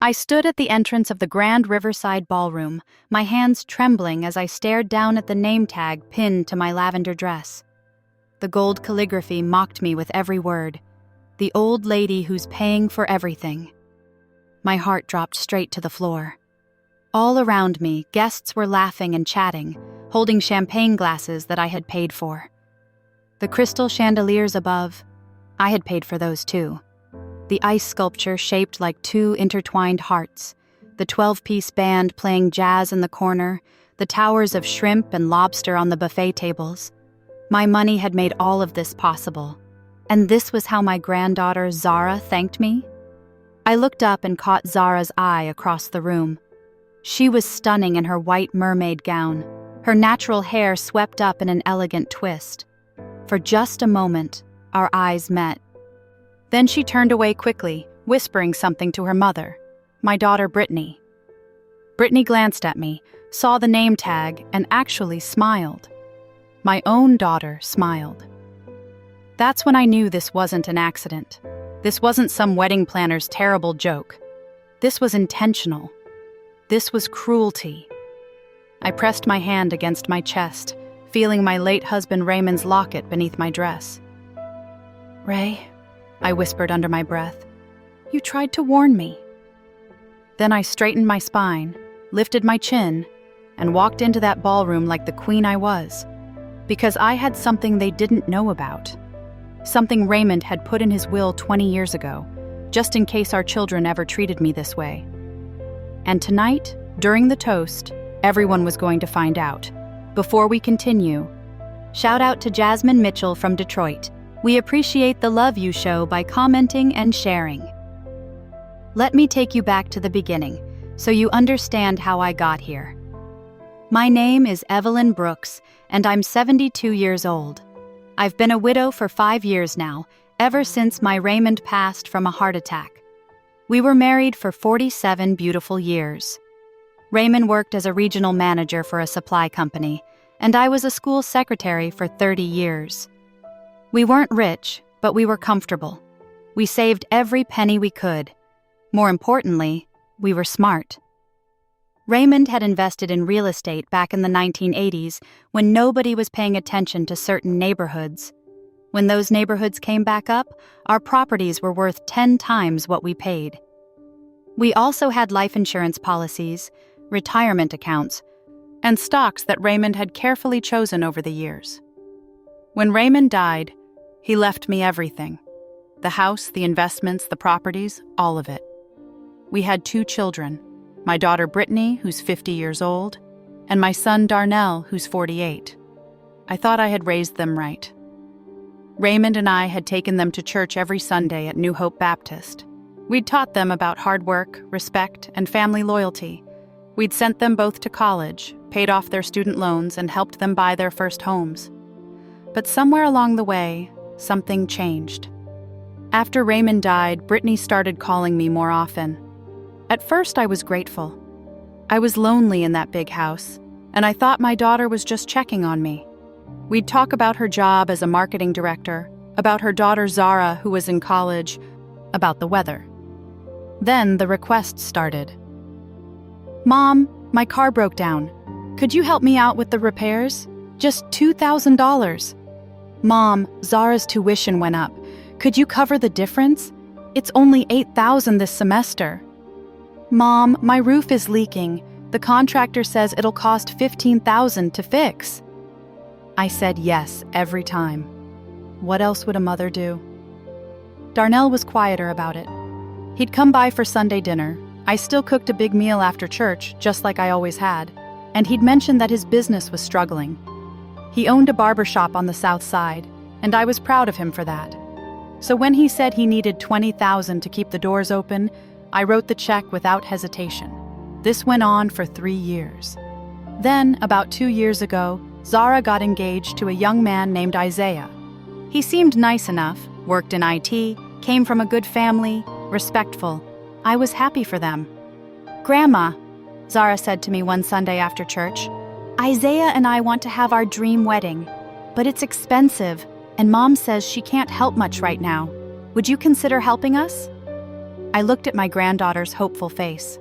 I stood at the entrance of the Grand Riverside Ballroom, my hands trembling as I stared down at the name tag pinned to my lavender dress. The gold calligraphy mocked me with every word. The old lady who's paying for everything. My heart dropped straight to the floor. All around me, guests were laughing and chatting, holding champagne glasses that I had paid for. The crystal chandeliers above, I had paid for those too. The ice sculpture shaped like two intertwined hearts, the 12-piece band playing jazz in the corner, the towers of shrimp and lobster on the buffet tables. My money had made all of this possible. And this was how my granddaughter Zara thanked me? I looked up and caught Zara's eye across the room. She was stunning in her white mermaid gown, her natural hair swept up in an elegant twist. For just a moment, our eyes met. Then she turned away quickly, whispering something to her mother, my daughter Brittany. Brittany glanced at me, saw the name tag, and actually smiled. My own daughter smiled. That's when I knew this wasn't an accident. This wasn't some wedding planner's terrible joke. This was intentional. This was cruelty. I pressed my hand against my chest, feeling my late husband Raymond's locket beneath my dress. "Ray," I whispered under my breath, "you tried to warn me." Then I straightened my spine, lifted my chin, and walked into that ballroom like the queen I was, because I had something they didn't know about. Something Raymond had put in his will 20 years ago, just in case our children ever treated me this way. And tonight, during the toast, everyone was going to find out. Before we continue, shout out to Jasmine Mitchell from Detroit. We appreciate the love you show by commenting and sharing. Let me take you back to the beginning, so you understand how I got here. My name is Evelyn Brooks, and I'm 72 years old. I've been a widow for 5 years now, ever since my Raymond passed from a heart attack. We were married for 47 beautiful years. Raymond worked as a regional manager for a supply company, and I was a school secretary for 30 years. We weren't rich, but we were comfortable. We saved every penny we could. More importantly, we were smart. Raymond had invested in real estate back in the 1980s when nobody was paying attention to certain neighborhoods. When those neighborhoods came back up, our properties were worth 10 times what we paid. We also had life insurance policies, retirement accounts, and stocks that Raymond had carefully chosen over the years. When Raymond died, he left me everything. The house, the investments, the properties, all of it. We had 2 children, my daughter Brittany, who's 50 years old, and my son Darnell, who's 48. I thought I had raised them right. Raymond and I had taken them to church every Sunday at New Hope Baptist. We'd taught them about hard work, respect, and family loyalty. We'd sent them both to college, paid off their student loans, and helped them buy their first homes. But somewhere along the way, something changed. After Raymond died, Brittany started calling me more often. At first, I was grateful. I was lonely in that big house, and I thought my daughter was just checking on me. We'd talk about her job as a marketing director, about her daughter Zara, who was in college, about the weather. Then the requests started. "Mom, my car broke down. Could you help me out with the repairs? Just $2,000. Mom, Zara's tuition went up. Could you cover the difference? It's only $8,000 this semester. Mom, my roof is leaking. The contractor says it'll cost $15,000 to fix." I said yes every time. What else would a mother do? Darnell was quieter about it. He'd come by for Sunday dinner. I still cooked a big meal after church, just like I always had, and he'd mentioned that his business was struggling. He owned a barber shop on the south side, and I was proud of him for that. So when he said he needed $20,000 to keep the doors open, I wrote the check without hesitation. This went on for 3 years. Then, about 2 years ago, Zara got engaged to a young man named Isaiah. He seemed nice enough, worked in IT, came from a good family, respectful. I was happy for them. "Grandma," Zara said to me one Sunday after church, "Isaiah and I want to have our dream wedding, but it's expensive, and Mom says she can't help much right now. Would you consider helping us?" I looked at my granddaughter's hopeful face.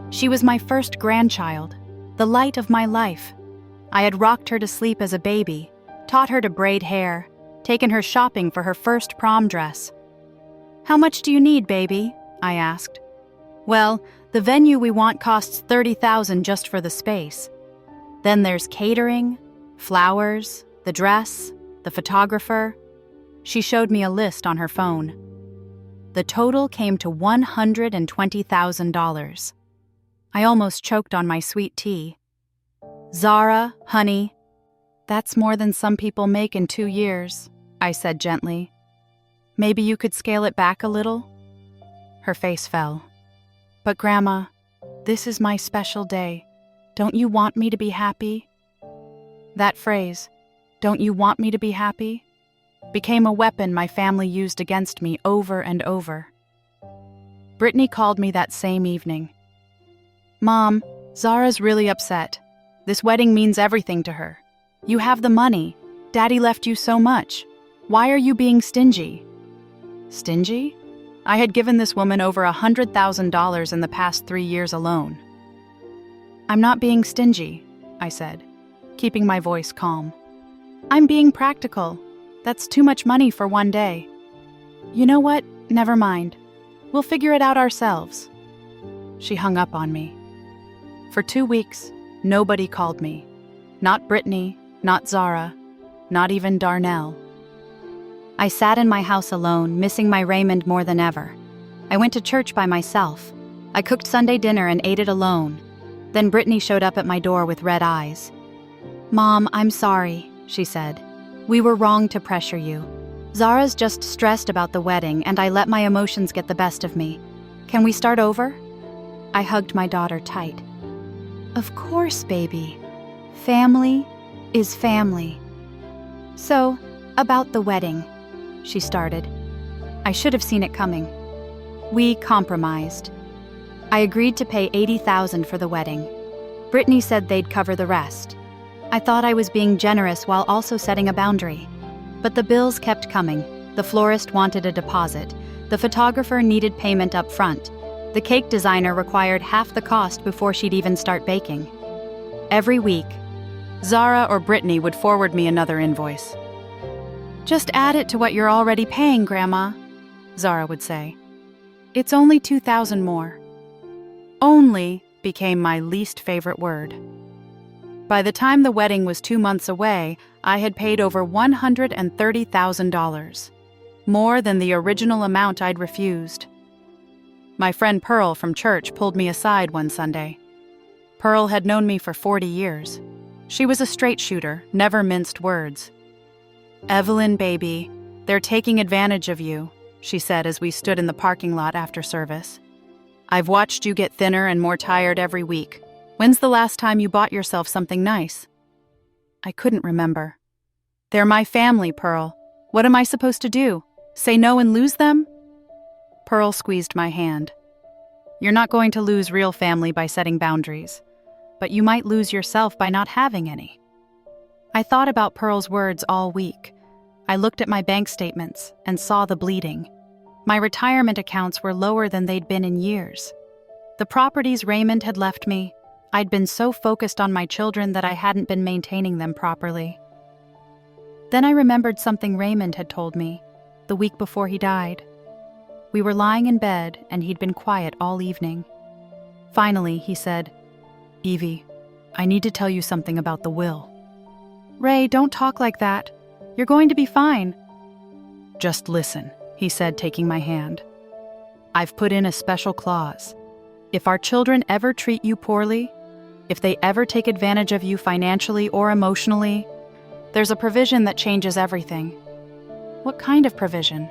She was my first grandchild, the light of my life. I had rocked her to sleep as a baby, taught her to braid hair, taken her shopping for her first prom dress. "How much do you need, baby?" I asked. "Well, the venue we want costs $30,000 just for the space. Then there's catering, flowers, the dress, the photographer." She showed me a list on her phone. The total came to $120,000. I almost choked on my sweet tea. "Zara, honey, that's more than some people make in 2 years," I said gently. "Maybe you could scale it back a little?" Her face fell. "But Grandma, this is my special day. Don't you want me to be happy?" That phrase, "Don't you want me to be happy?" became a weapon my family used against me over and over. Brittany called me that same evening. "Mom, Zara's really upset. This wedding means everything to her. You have the money. Daddy left you so much. Why are you being stingy?" Stingy? I had given this woman over $100,000 in the past 3 years alone. "I'm not being stingy," I said, keeping my voice calm. "I'm being practical. That's too much money for one day. You know what? Never mind. We'll figure it out ourselves." She hung up on me. For 2 weeks, nobody called me. Not Brittany, not Zara, not even Darnell. I sat in my house alone, missing my Raymond more than ever. I went to church by myself. I cooked Sunday dinner and ate it alone. Then Brittany showed up at my door with red eyes. "Mom, I'm sorry," she said. "We were wrong to pressure you. Zara's just stressed about the wedding, and I let my emotions get the best of me. Can we start over?" I hugged my daughter tight. "Of course, baby. Family is family." "So, about the wedding," she started. I should have seen it coming. We compromised. I agreed to pay $80,000 for the wedding. Brittany said they'd cover the rest. I thought I was being generous while also setting a boundary. But the bills kept coming. The florist wanted a deposit. The photographer needed payment up front. The cake designer required half the cost before she'd even start baking. Every week, Zara or Brittany would forward me another invoice. "Just add it to what you're already paying, Grandma," Zara would say. "It's only $2,000 more." "Only" became my least favorite word. By the time the wedding was 2 months away, I had paid over $130,000, more than the original amount I'd refused. My friend Pearl from church pulled me aside one Sunday. Pearl had known me for 40 years. She was a straight shooter, never minced words. "Evelyn, baby, they're taking advantage of you," she said as we stood in the parking lot after service. "I've watched you get thinner and more tired every week. When's the last time you bought yourself something nice?" I couldn't remember. "They're my family, Pearl. What am I supposed to do? Say no and lose them?" Pearl squeezed my hand. "You're not going to lose real family by setting boundaries, but you might lose yourself by not having any." I thought about Pearl's words all week. I looked at my bank statements and saw the bleeding. My retirement accounts were lower than they'd been in years. The properties Raymond had left me, I'd been so focused on my children that I hadn't been maintaining them properly. Then I remembered something Raymond had told me the week before he died. We were lying in bed and he'd been quiet all evening. Finally, he said, "Evie, I need to tell you something about the will." "Ray, don't talk like that. You're going to be fine." "Just listen," he said, taking my hand. "I've put in a special clause. If our children ever treat you poorly, if they ever take advantage of you financially or emotionally, there's a provision that changes everything." "What kind of provision?"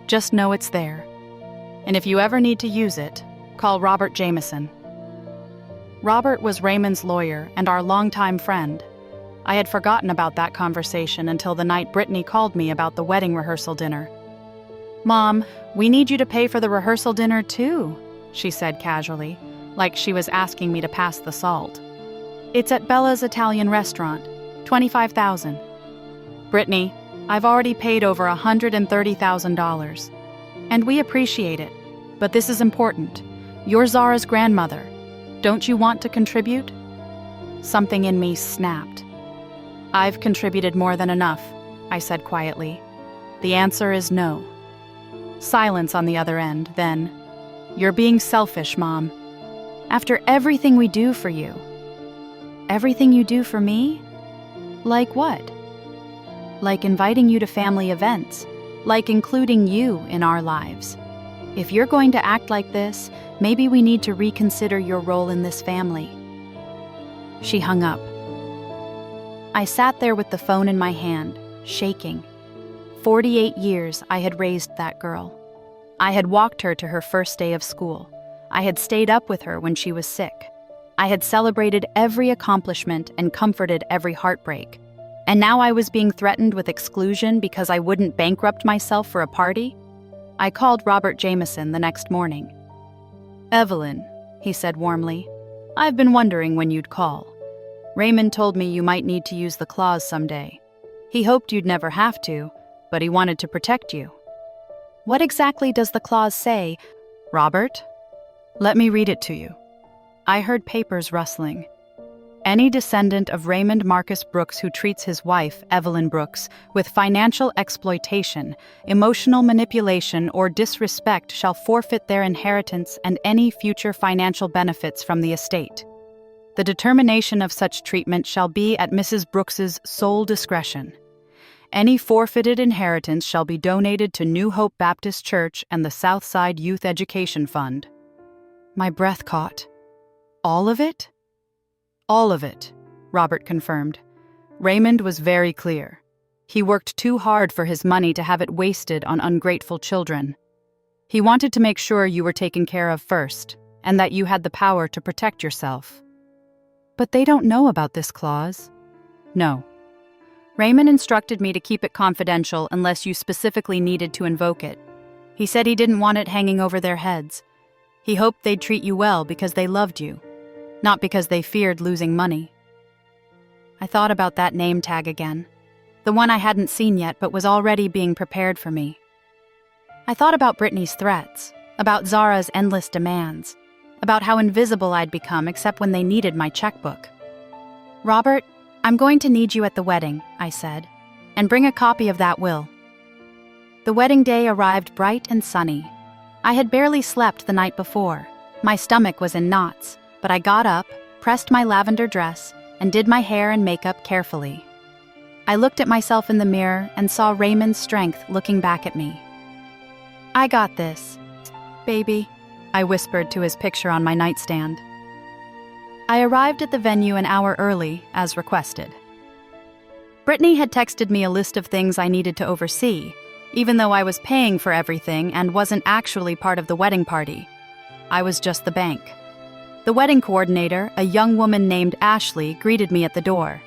"Just know it's there. And if you ever need to use it, call Robert Jameson." Robert was Raymond's lawyer and our longtime friend. I had forgotten about that conversation until the night Brittany called me about the wedding rehearsal dinner. "Mom, we need you to pay for the rehearsal dinner too," she said casually, like she was asking me to pass the salt. "It's at Bella's Italian restaurant, $25,000. Brittany, I've already paid over $130,000, and we appreciate it. But this is important. You're Zara's grandmother. Don't you want to contribute? Something in me snapped. I've contributed more than enough, I said quietly. The answer is no. Silence on the other end, then. You're being selfish, Mom. After everything we do for you. Everything you do for me? Like what? Like inviting you to family events, like including you in our lives. If you're going to act like this, maybe we need to reconsider your role in this family. She hung up. I sat there with the phone in my hand, shaking. 48 years I had raised that girl. I had walked her to her first day of school. I had stayed up with her when she was sick. I had celebrated every accomplishment and comforted every heartbreak. And now I was being threatened with exclusion because I wouldn't bankrupt myself for a party? I called Robert Jameson the next morning. "Evelyn," he said warmly, "I've been wondering when you'd call. Raymond told me you might need to use the clause someday. He hoped you'd never have to, but he wanted to protect you." "What exactly does the clause say, Robert?" "Let me read it to you." I heard papers rustling. "Any descendant of Raymond Marcus Brooks who treats his wife, Evelyn Brooks, with financial exploitation, emotional manipulation, or disrespect shall forfeit their inheritance and any future financial benefits from the estate. The determination of such treatment shall be at Mrs. Brooks's sole discretion. Any forfeited inheritance shall be donated to New Hope Baptist Church and the Southside Youth Education Fund." My breath caught. "All of it?" "All of it," Robert confirmed. "Raymond was very clear. He worked too hard for his money to have it wasted on ungrateful children. He wanted to make sure you were taken care of first, and that you had the power to protect yourself." "But they don't know about this clause." "No. Raymond instructed me to keep it confidential unless you specifically needed to invoke it. He said he didn't want it hanging over their heads. He hoped they'd treat you well because they loved you, not because they feared losing money." I thought about that name tag again, the one I hadn't seen yet but was already being prepared for me. I thought about Brittany's threats, about Zara's endless demands, about how invisible I'd become except when they needed my checkbook. "Robert, I'm going to need you at the wedding," I said, "and bring a copy of that will." The wedding day arrived bright and sunny. I had barely slept the night before. My stomach was in knots, but I got up, pressed my lavender dress, and did my hair and makeup carefully. I looked at myself in the mirror and saw Raymond's strength looking back at me. "I got this, baby," I whispered to his picture on my nightstand. I arrived at the venue an hour early, as requested. Brittany had texted me a list of things I needed to oversee, even though I was paying for everything and wasn't actually part of the wedding party. I was just the bank. The wedding coordinator, a young woman named Ashley, greeted me at the door.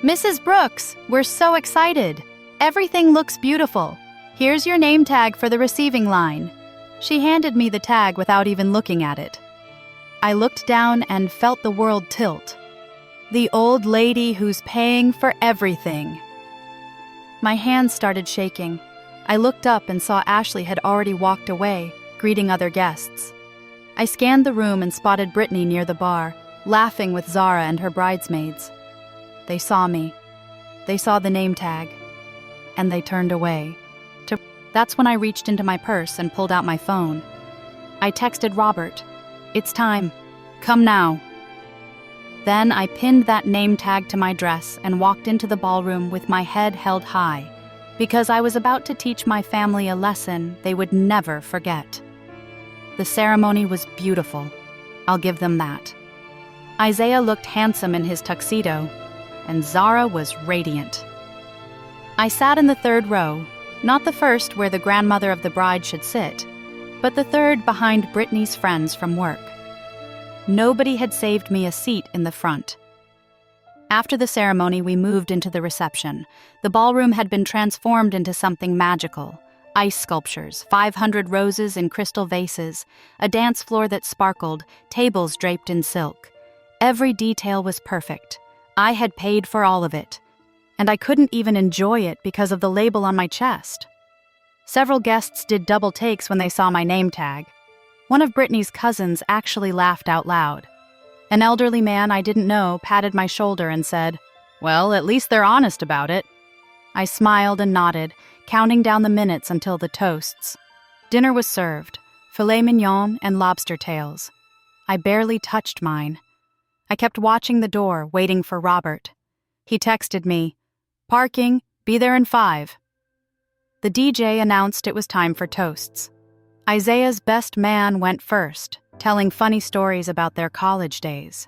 "Mrs. Brooks, we're so excited. Everything looks beautiful. Here's your name tag for the receiving line." She handed me the tag without even looking at it. I looked down and felt the world tilt. The old lady who's paying for everything. My hands started shaking. I looked up and saw Ashley had already walked away, greeting other guests. I scanned the room and spotted Brittany near the bar, laughing with Zara and her bridesmaids. They saw me. They saw the name tag. And they turned away. That's when I reached into my purse and pulled out my phone. I texted Robert, "It's time. Come now." Then I pinned that name tag to my dress and walked into the ballroom with my head held high, because I was about to teach my family a lesson they would never forget. The ceremony was beautiful. I'll give them that. Isaiah looked handsome in his tuxedo, and Zara was radiant. I sat in the third row, not the first where the grandmother of the bride should sit, but the third behind Brittany's friends from work. Nobody had saved me a seat in the front. After the ceremony, we moved into the reception. The ballroom had been transformed into something magical. Ice sculptures, 500 roses in crystal vases, a dance floor that sparkled, tables draped in silk. Every detail was perfect. I had paid for all of it, and I couldn't even enjoy it because of the label on my chest. Several guests did double takes when they saw my name tag. One of Brittany's cousins actually laughed out loud. An elderly man I didn't know patted my shoulder and said, "Well, at least they're honest about it." I smiled and nodded, counting down the minutes until the toasts. Dinner was served, filet mignon and lobster tails. I barely touched mine. I kept watching the door, waiting for Robert. He texted me, "Parking, be there in 5." The DJ announced it was time for toasts. Isaiah's best man went first, telling funny stories about their college days.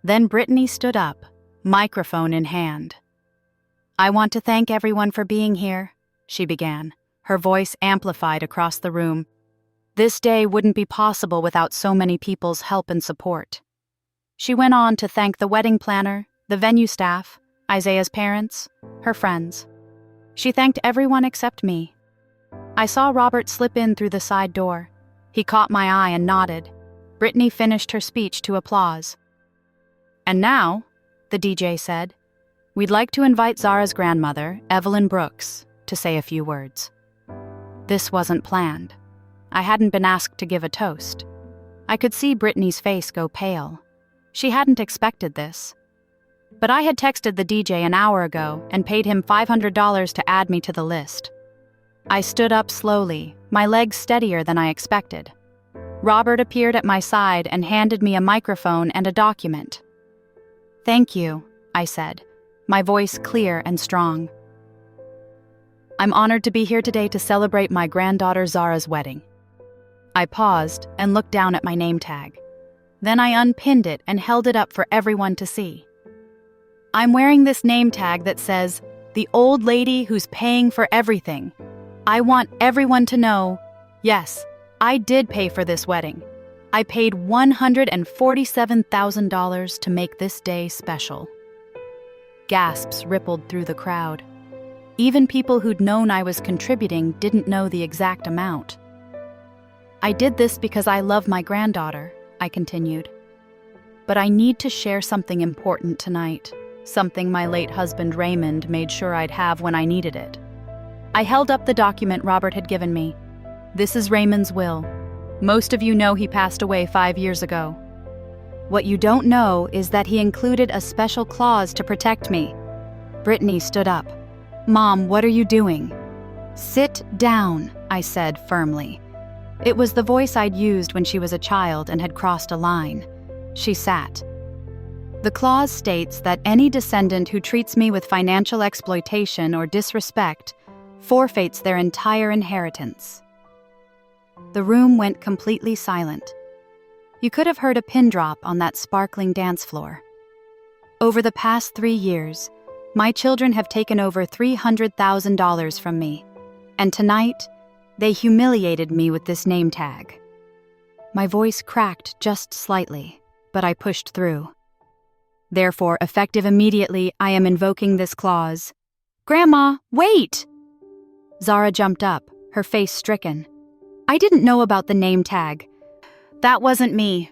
Then Brittany stood up, microphone in hand. "I want to thank everyone for being here," she began, her voice amplified across the room. "This day wouldn't be possible without so many people's help and support." She went on to thank the wedding planner, the venue staff, Isaiah's parents, her friends. She thanked everyone except me. I saw Robert slip in through the side door. He caught my eye and nodded. Brittany finished her speech to applause. "And now," the DJ said, "we'd like to invite Zara's grandmother, Evelyn Brooks, to say a few words." This wasn't planned. I hadn't been asked to give a toast. I could see Brittany's face go pale. She hadn't expected this. But I had texted the DJ an hour ago and paid him $500 to add me to the list. I stood up slowly, my legs steadier than I expected. Robert appeared at my side and handed me a microphone and a document. "Thank you," I said, my voice clear and strong. "I'm honored to be here today to celebrate my granddaughter Zara's wedding." I paused and looked down at my name tag. Then I unpinned it and held it up for everyone to see. "I'm wearing this name tag that says, 'The old lady who's paying for everything.' I want everyone to know, yes, I did pay for this wedding. I paid $147,000 to make this day special." Gasps rippled through the crowd. Even people who'd known I was contributing didn't know the exact amount. "I did this because I love my granddaughter," I continued. "But I need to share something important tonight, something my late husband Raymond made sure I'd have when I needed it." I held up the document Robert had given me. "This is Raymond's will. Most of you know he passed away 5 years ago. What you don't know is that he included a special clause to protect me." Brittany stood up. "Mom, what are you doing?" "Sit down," I said firmly. It was the voice I'd used when she was a child and had crossed a line. She sat. "The clause states that any descendant who treats me with financial exploitation or disrespect forfeits their entire inheritance." The room went completely silent. You could have heard a pin drop on that sparkling dance floor. Over the past 3 years, my children have taken over $300,000 from me, and tonight, they humiliated me with this name tag. My voice cracked just slightly, but I pushed through. "Therefore, effective immediately, I am invoking this clause." "Grandma, wait!" Zara jumped up, her face stricken. "I didn't know about the name tag. That wasn't me."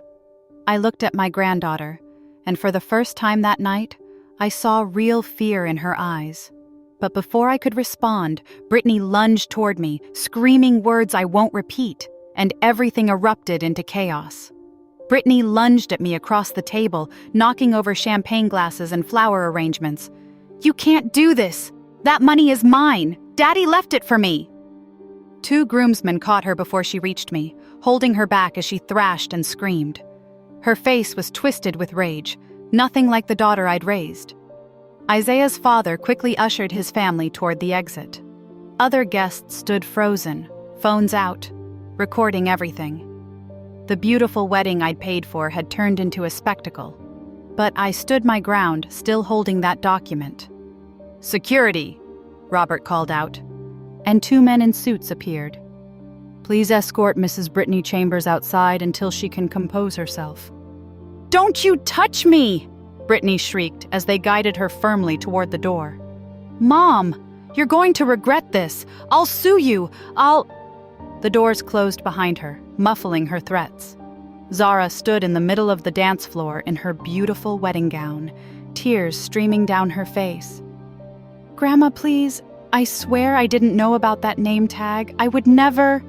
I looked at my granddaughter, and for the first time that night, I saw real fear in her eyes. But before I could respond, Brittany lunged toward me, screaming words I won't repeat, and everything erupted into chaos. Brittany lunged at me across the table, knocking over champagne glasses and flower arrangements. "You can't do this! That money is mine! Daddy left it for me!" 2 groomsmen caught her before she reached me, holding her back as she thrashed and screamed. Her face was twisted with rage, nothing like the daughter I'd raised. Isaiah's father quickly ushered his family toward the exit. Other guests stood frozen, phones out, recording everything. The beautiful wedding I'd paid for had turned into a spectacle, but I stood my ground, still holding that document. "Security!" Robert called out, and 2 men in suits appeared. "Please escort Mrs. Brittany Chambers outside until she can compose herself." "Don't you touch me!" Brittany shrieked as they guided her firmly toward the door. "Mom, you're going to regret this. I'll sue you. The doors closed behind her, muffling her threats. Zara stood in the middle of the dance floor in her beautiful wedding gown, tears streaming down her face. "Grandma, please, I swear I didn't know about that name tag. I would never—"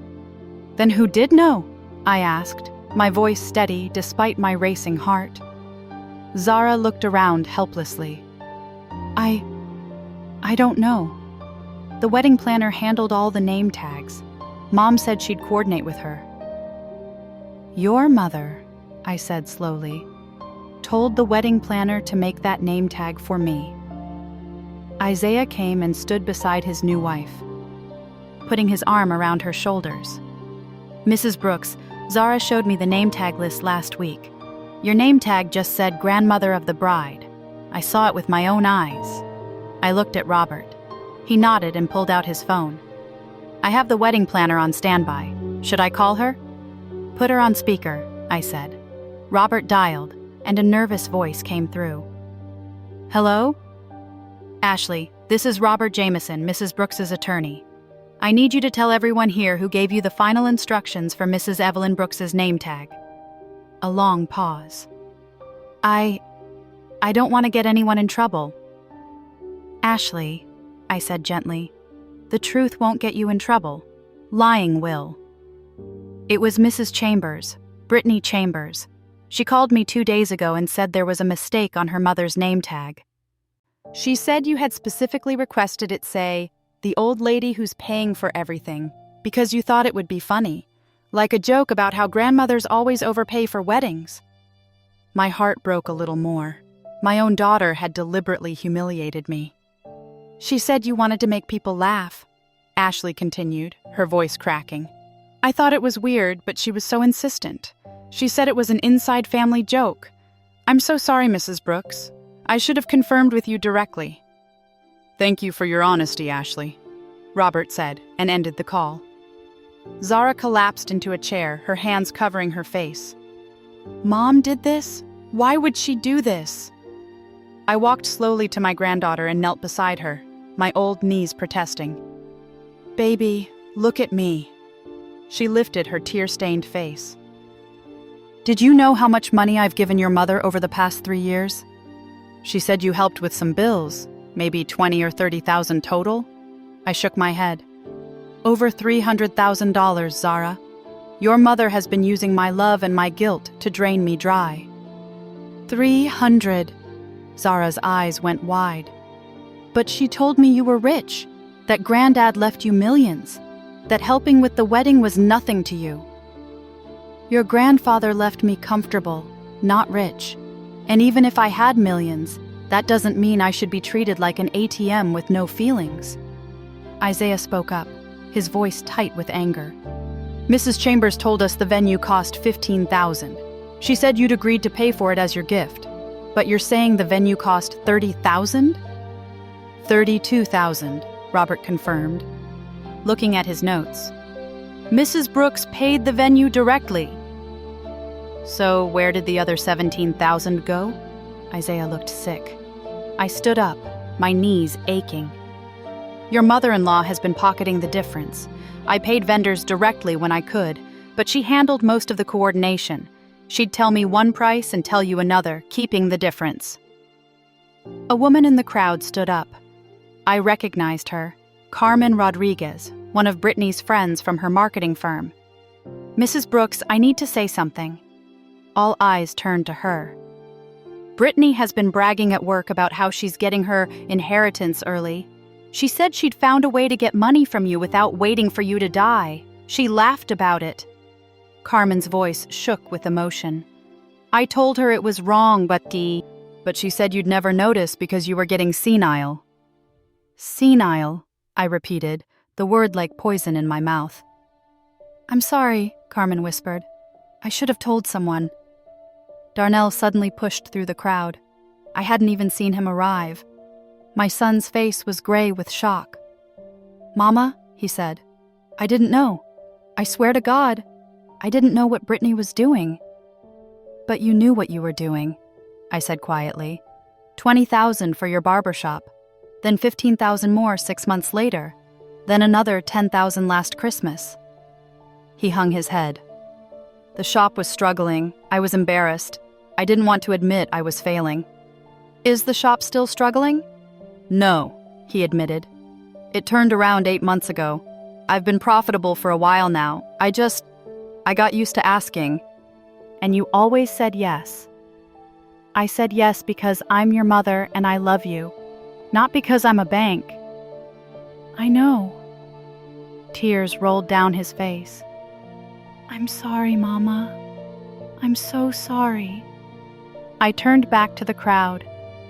"Then who did know?" I asked, my voice steady despite my racing heart. Zara looked around helplessly. I don't know. The wedding planner handled all the name tags. Mom said she'd coordinate with her. Your mother, I said slowly, told the wedding planner to make that name tag for me. Isaiah came and stood beside his new wife, putting his arm around her shoulders. Mrs. Brooks, Zara showed me the name tag list last week. Your name tag just said grandmother of the bride. I saw it with my own eyes. I looked at Robert. He nodded and pulled out his phone. I have the wedding planner on standby. Should I call her? Put her on speaker, I said. Robert dialed, and a nervous voice came through. Hello? Ashley, this is Robert Jameson, Mrs. Brooks's attorney. I need you to tell everyone here who gave you the final instructions for Mrs. Evelyn Brooks's name tag. A long pause. I don't want to get anyone in trouble. Ashley, I said gently, the truth won't get you in trouble. Lying will. It was Mrs. Chambers, Brittany Chambers. She called me 2 days ago and said there was a mistake on her mother's name tag. She said you had specifically requested it say, the old lady who's paying for everything, because you thought it would be funny, like a joke about how grandmothers always overpay for weddings. My heart broke a little more. My own daughter had deliberately humiliated me. She said you wanted to make people laugh, Ashley continued, her voice cracking. I thought it was weird, but she was so insistent. She said it was an inside family joke. I'm so sorry, Mrs. Brooks. I should have confirmed with you directly. Thank you for your honesty, Ashley, Robert said, and ended the call. Zara collapsed into a chair, her hands covering her face. Mom did this? Why would she do this? I walked slowly to my granddaughter and knelt beside her, my old knees protesting. Baby, look at me. She lifted her tear-stained face. Did you know how much money I've given your mother over the past 3 years? She said you helped with some bills, maybe $20,000 or $30,000 total? I shook my head. Over $300,000, Zara. Your mother has been using my love and my guilt to drain me dry. 300. Zara's eyes went wide. But she told me you were rich, that Granddad left you millions, that helping with the wedding was nothing to you. Your grandfather left me comfortable, not rich. And even if I had millions, that doesn't mean I should be treated like an ATM with no feelings. Isaiah spoke up, his voice tight with anger. Mrs. Chambers told us the venue cost $15,000. She said you'd agreed to pay for it as your gift. But you're saying the venue cost $30,000? $32,000, Robert confirmed, looking at his notes. Mrs. Brooks paid the venue directly. So where did the other $17,000 go? Isaiah looked sick. I stood up, my knees aching. Your mother-in-law has been pocketing the difference. I paid vendors directly when I could, but she handled most of the coordination. She'd tell me one price and tell you another, keeping the difference. A woman in the crowd stood up. I recognized her, Carmen Rodriguez, one of Brittany's friends from her marketing firm. Mrs. Brooks, I need to say something. All eyes turned to her. Brittany has been bragging at work about how she's getting her inheritance early. She said she'd found a way to get money from you without waiting for you to die. She laughed about it. Carmen's voice shook with emotion. I told her it was wrong, but she said you'd never notice because you were getting senile. Senile, I repeated, the word like poison in my mouth. I'm sorry, Carmen whispered. I should have told someone. Darnell suddenly pushed through the crowd. I hadn't even seen him arrive. My son's face was gray with shock. Mama, he said, I didn't know. I swear to God, I didn't know what Brittany was doing. But you knew what you were doing, I said quietly. $20,000 for your barbershop, then $15,000 more 6 months later, then another $10,000 last Christmas. He hung his head. The shop was struggling. I was embarrassed. I didn't want to admit I was failing. Is the shop still struggling? No, he admitted. It turned around 8 months ago. I've been profitable for a while now. I got used to asking, and you always said yes. I said yes because I'm your mother and I love you, not because I'm a bank. I know. Tears rolled down his face. I'm sorry, Mama. I'm so sorry. I turned back to the crowd,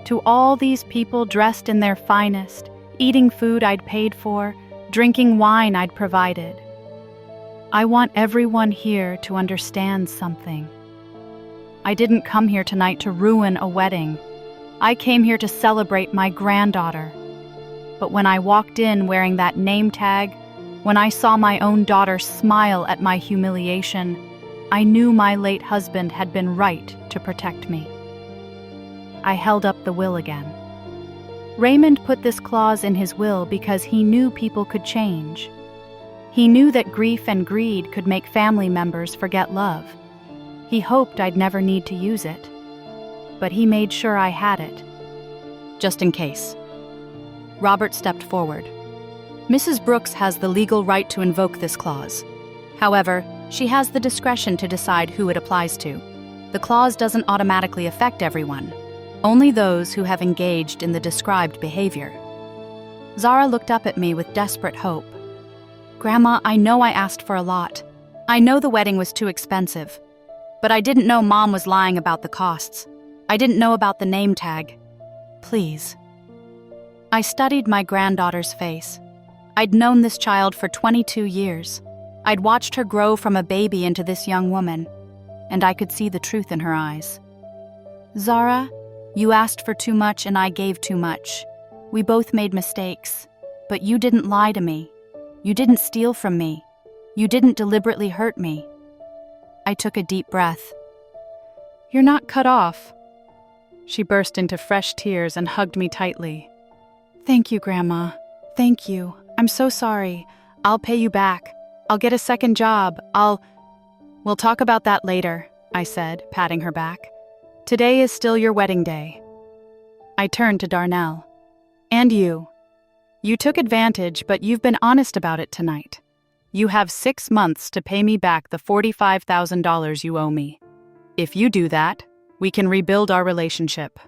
to all these people dressed in their finest, eating food I'd paid for, drinking wine I'd provided. I want everyone here to understand something. I didn't come here tonight to ruin a wedding. I came here to celebrate my granddaughter. But when I walked in wearing that name tag, when I saw my own daughter smile at my humiliation, I knew my late husband had been right to protect me. I held up the will again. Raymond put this clause in his will because he knew people could change. He knew that grief and greed could make family members forget love. He hoped I'd never need to use it. But he made sure I had it. Just in case. Robert stepped forward. Mrs. Brooks has the legal right to invoke this clause. However, she has the discretion to decide who it applies to. The clause doesn't automatically affect everyone, only those who have engaged in the described behavior. Zara looked up at me with desperate hope. Grandma, I know I asked for a lot. I know the wedding was too expensive. But I didn't know Mom was lying about the costs. I didn't know about the name tag. Please. I studied my granddaughter's face. I'd known this child for 22 years. I'd watched her grow from a baby into this young woman, and I could see the truth in her eyes. Zara, you asked for too much and I gave too much. We both made mistakes, but you didn't lie to me. You didn't steal from me. You didn't deliberately hurt me. I took a deep breath. You're not cut off. She burst into fresh tears and hugged me tightly. Thank you, Grandma. Thank you. I'm so sorry. I'll pay you back. I'll get a second job. We'll talk about that later, I said, patting her back. Today is still your wedding day. I turned to Darnell. And you. You took advantage, but you've been honest about it tonight. You have 6 months to pay me back the $45,000 you owe me. If you do that, we can rebuild our relationship.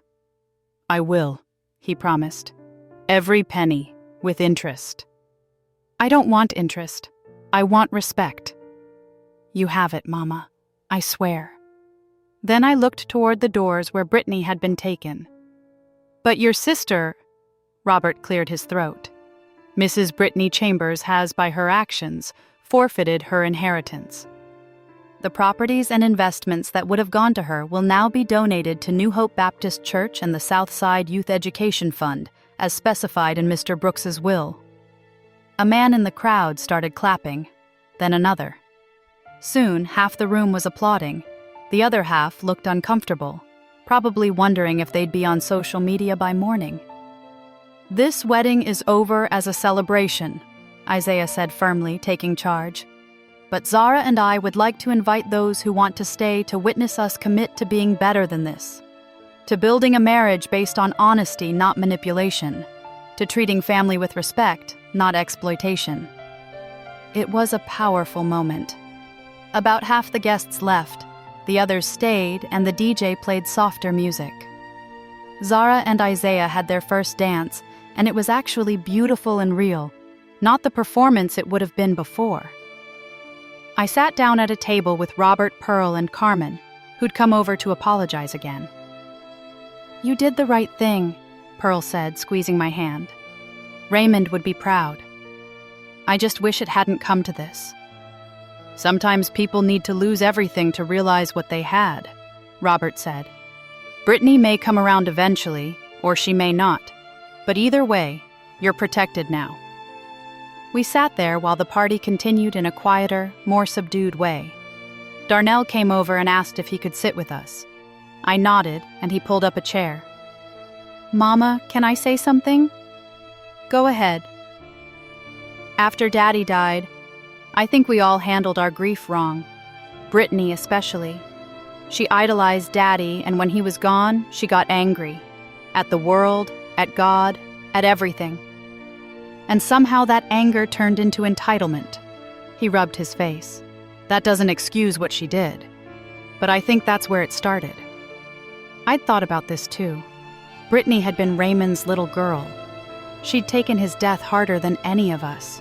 I will, he promised. Every penny, with interest. I don't want interest. I want respect. You have it, Mama. I swear. Then I looked toward the doors where Brittany had been taken. But your sister... Robert cleared his throat. Mrs. Brittany Chambers has, by her actions, forfeited her inheritance. The properties and investments that would have gone to her will now be donated to New Hope Baptist Church and the Southside Youth Education Fund, as specified in Mr. Brooks's will. A man in the crowd started clapping, then another. Soon, half the room was applauding. The other half looked uncomfortable, probably wondering if they'd be on social media by morning. This wedding is over as a celebration, Isaiah said firmly, taking charge. But Zara and I would like to invite those who want to stay to witness us commit to being better than this. To building a marriage based on honesty, not manipulation. To treating family with respect, not exploitation. It was a powerful moment. About half the guests left. The others stayed, and the DJ played softer music. Zara and Isaiah had their first dance, and it was actually beautiful and real, not the performance it would have been before. I sat down at a table with Robert, Pearl, and Carmen, who'd come over to apologize again. You did the right thing, Pearl said, squeezing my hand. Raymond would be proud. I just wish it hadn't come to this. Sometimes people need to lose everything to realize what they had, Robert said. Brittany may come around eventually, or she may not. But either way, you're protected now. We sat there while the party continued in a quieter, more subdued way. Darnell came over and asked if he could sit with us. I nodded, and he pulled up a chair. Mama, can I say something? Go ahead. After Daddy died, I think we all handled our grief wrong. Brittany especially. She idolized Daddy, and when he was gone, she got angry. At the world, at God, at everything. And somehow that anger turned into entitlement. He rubbed his face. That doesn't excuse what she did, but I think that's where it started. I'd thought about this too. Brittany had been Raymond's little girl. She'd taken his death harder than any of us.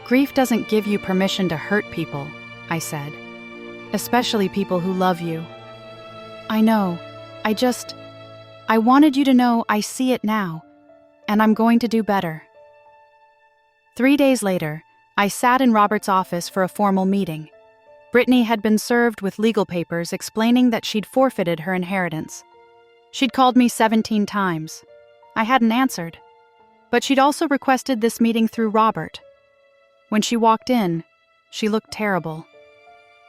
Grief doesn't give you permission to hurt people, I said. Especially people who love you. I know. I wanted you to know I see it now, and I'm going to do better. 3 days later, I sat in Robert's office for a formal meeting. Brittany had been served with legal papers explaining that she'd forfeited her inheritance. She'd called me 17 times. I hadn't answered. But she'd also requested this meeting through Robert. When she walked in, she looked terrible.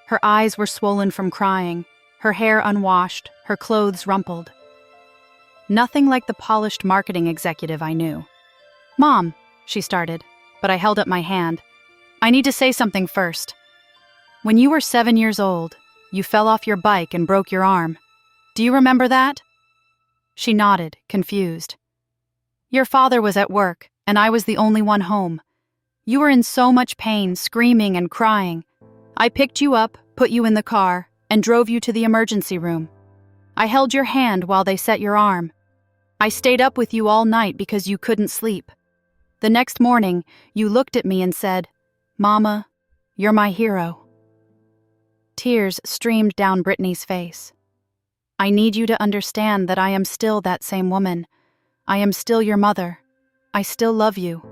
Her eyes were swollen from crying, her hair unwashed, her clothes rumpled. Nothing like the polished marketing executive I knew. "Mom," she started, but I held up my hand. "I need to say something first. When you were 7 years old, you fell off your bike and broke your arm. Do you remember that?" She nodded, confused. "Your father was at work, and I was the only one home. You were in so much pain, screaming and crying. I picked you up, put you in the car, and drove you to the emergency room. I held your hand while they set your arm. I stayed up with you all night because you couldn't sleep. The next morning, you looked at me and said, 'Mama, you're my hero.'" Tears streamed down Brittany's face. "I need you to understand that I am still that same woman. I am still your mother. I still love you.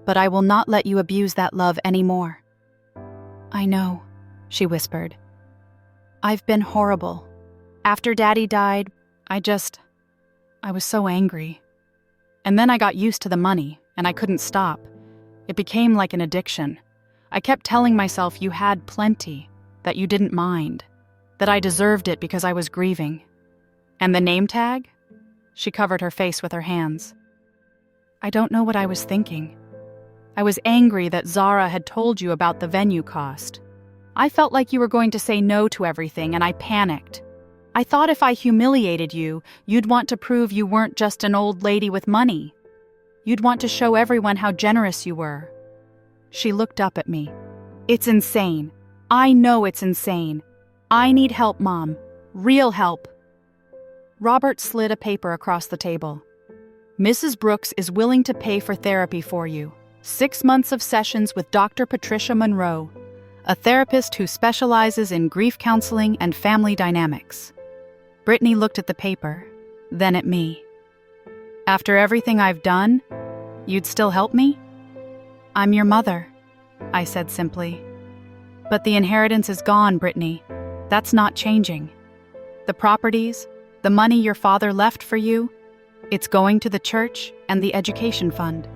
But I will not let you abuse that love anymore." "I know," she whispered. "I've been horrible. After Daddy died, I was so angry. And then I got used to the money, and I couldn't stop. It became like an addiction. I kept telling myself you had plenty, that you didn't mind, that I deserved it because I was grieving. And the name tag?" She covered her face with her hands. "I don't know what I was thinking. I was angry that Zara had told you about the venue cost. I felt like you were going to say no to everything, and I panicked. I thought if I humiliated you, you'd want to prove you weren't just an old lady with money. You'd want to show everyone how generous you were." She looked up at me. "It's insane. I know it's insane. I need help, Mom. Real help." Robert slid a paper across the table. "Mrs. Brooks is willing to pay for therapy for you. 6 months of sessions with Dr. Patricia Monroe, a therapist who specializes in grief counseling and family dynamics." Brittany looked at the paper, then at me. "After everything I've done, you'd still help me?" "I'm your mother," I said simply. "But the inheritance is gone, Brittany. That's not changing. The properties, the money your father left for you, it's going to the church and the education fund.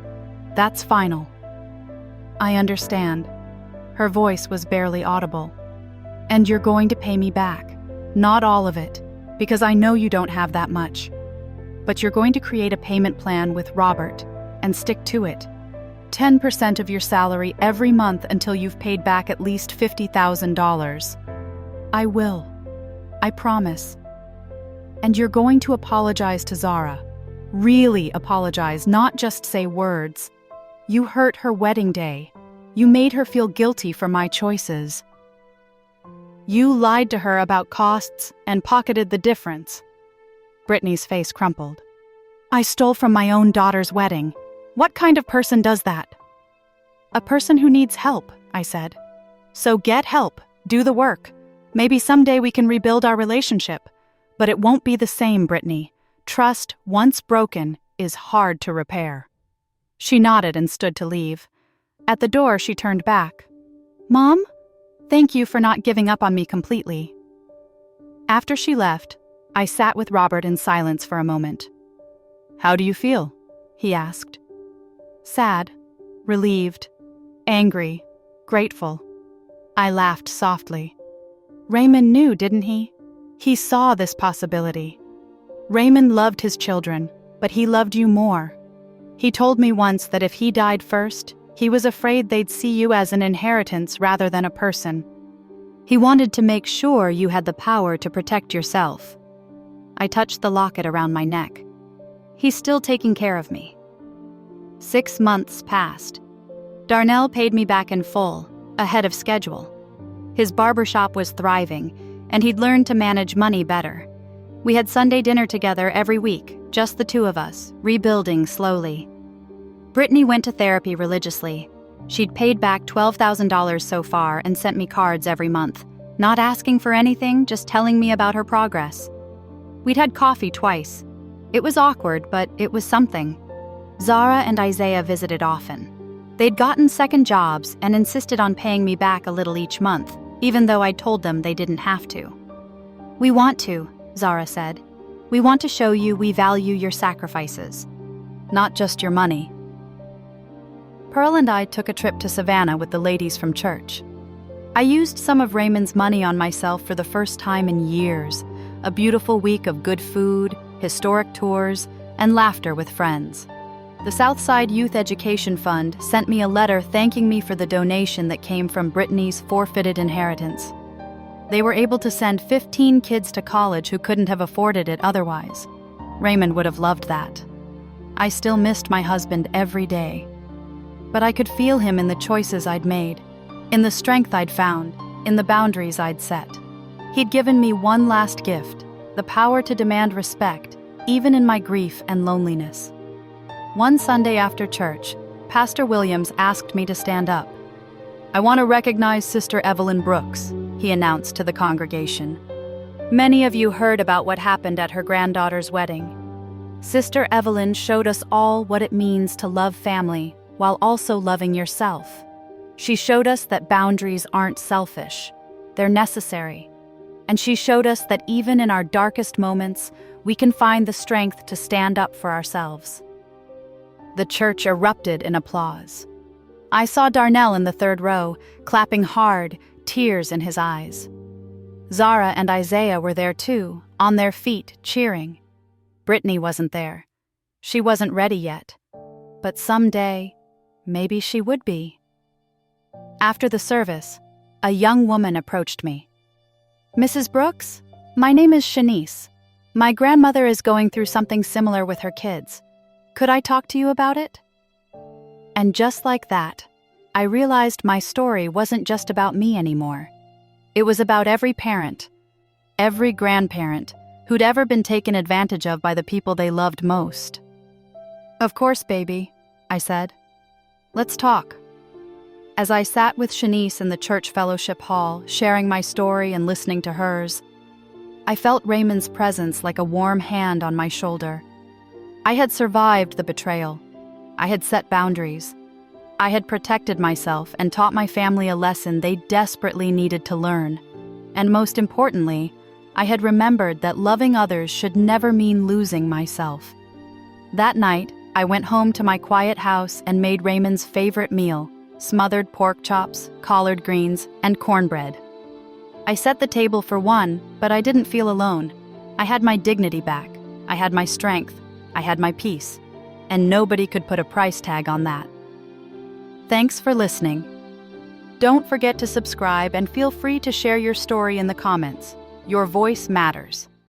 That's final." "I understand." Her voice was barely audible. "And you're going to pay me back. Not all of it, because I know you don't have that much. But you're going to create a payment plan with Robert and stick to it. 10% of your salary every month until you've paid back at least $50,000. I will. I promise. And you're going to apologize to Zara. Really apologize, not just say words. You hurt her wedding day. You made her feel guilty for my choices. You lied to her about costs and pocketed the difference." Brittany's face crumpled. "I stole from my own daughter's wedding. What kind of person does that?" "A person who needs help," I said. "So get help, do the work. Maybe someday we can rebuild our relationship. But it won't be the same, Brittany. Trust, once broken, is hard to repair." She nodded and stood to leave. At the door, she turned back. "Mom? Thank you for not giving up on me completely." After she left, I sat with Robert in silence for a moment. "How do you feel?" he asked. "Sad, relieved, angry, grateful." I laughed softly. "Raymond knew, didn't he? He saw this possibility. Raymond loved his children, but he loved you more. He told me once that if he died first, he was afraid they'd see you as an inheritance rather than a person. He wanted to make sure you had the power to protect yourself." I touched the locket around my neck. "He's still taking care of me." 6 months passed. Darnell paid me back in full, ahead of schedule. His barbershop was thriving, and he'd learned to manage money better. We had Sunday dinner together every week, just the two of us, rebuilding slowly. Brittany went to therapy religiously. She'd paid back $12,000 so far and sent me cards every month, not asking for anything, just telling me about her progress. We'd had coffee twice. It was awkward, but it was something. Zara and Isaiah visited often. They'd gotten second jobs and insisted on paying me back a little each month, even though I'd told them they didn't have to. "We want to," Zara said. "We want to show you we value your sacrifices, not just your money." Pearl and I took a trip to Savannah with the ladies from church. I used some of Raymond's money on myself for the first time in years, a beautiful week of good food, historic tours, and laughter with friends. The Southside Youth Education Fund sent me a letter thanking me for the donation that came from Brittany's forfeited inheritance. They were able to send 15 kids to college who couldn't have afforded it otherwise. Raymond would have loved that. I still missed my husband every day. But I could feel him in the choices I'd made, in the strength I'd found, in the boundaries I'd set. He'd given me one last gift, the power to demand respect, even in my grief and loneliness. One Sunday after church, Pastor Williams asked me to stand up. "I want to recognize Sister Evelyn Brooks," he announced to the congregation. "Many of you heard about what happened at her granddaughter's wedding. Sister Evelyn showed us all what it means to love family while also loving yourself. She showed us that boundaries aren't selfish, they're necessary. And she showed us that even in our darkest moments, we can find the strength to stand up for ourselves." The church erupted in applause. I saw Darnell in the third row, clapping hard, tears in his eyes. Zara and Isaiah were there too, on their feet, cheering. Brittany wasn't there. She wasn't ready yet. But someday, maybe she would be. After the service, a young woman approached me. "Mrs. Brooks, my name is Shanice. My grandmother is going through something similar with her kids. Could I talk to you about it?" And just like that, I realized my story wasn't just about me anymore. It was about every parent, every grandparent who'd ever been taken advantage of by the people they loved most. "Of course, baby," I said. "Let's talk." As I sat with Shanice in the church fellowship hall, sharing my story and listening to hers, I felt Raymond's presence like a warm hand on my shoulder. I had survived the betrayal. I had set boundaries. I had protected myself and taught my family a lesson they desperately needed to learn. And most importantly, I had remembered that loving others should never mean losing myself. That night, I went home to my quiet house and made Raymond's favorite meal, smothered pork chops, collard greens, and cornbread. I set the table for one, but I didn't feel alone. I had my dignity back. I had my strength. I had my peace. And nobody could put a price tag on that. Thanks for listening. Don't forget to subscribe and feel free to share your story in the comments. Your voice matters.